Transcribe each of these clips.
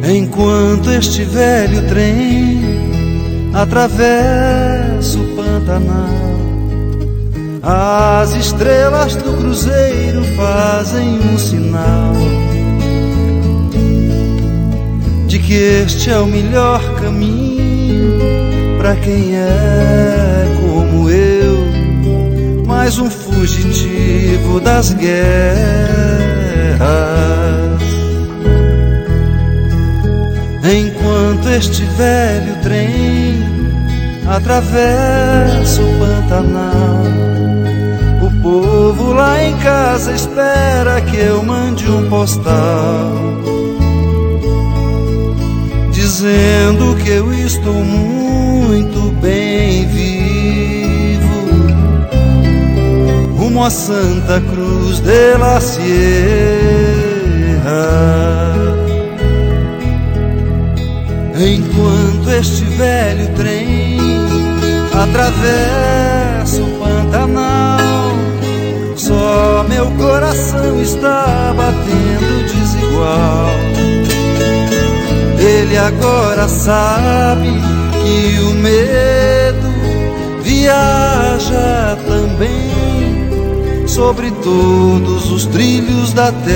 Enquanto este velho trem atravessa o Pantanal, as estrelas do cruzeiro fazem um sinal de que este é o melhor caminho para quem é como eu, mais um fugitivo das guerras. Enquanto este velho trem atravessa o Pantanal, o povo lá em casa espera que eu mande um postal dizendo que eu estou muito bem vivo, rumo a Santa Cruz de la Sierra. Enquanto este velho trem atravessa o Pantanal, só meu coração está batendo desigual. Ele agora sabe que o medo viaja também sobre todos os trilhos da terra.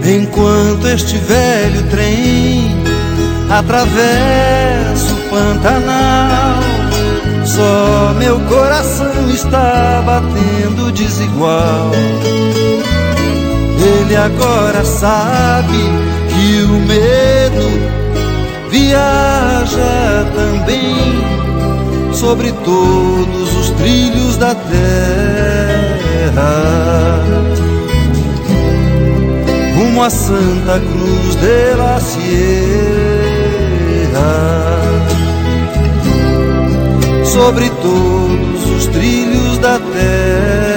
Enquanto este velho trem atravessa o Pantanal, só meu coração está batendo desigual. Ele agora sabe que o medo viaja também sobre todos os trilhos da terra, rumo a Santa Cruz de la Sierra, sobre todos os trilhos da terra.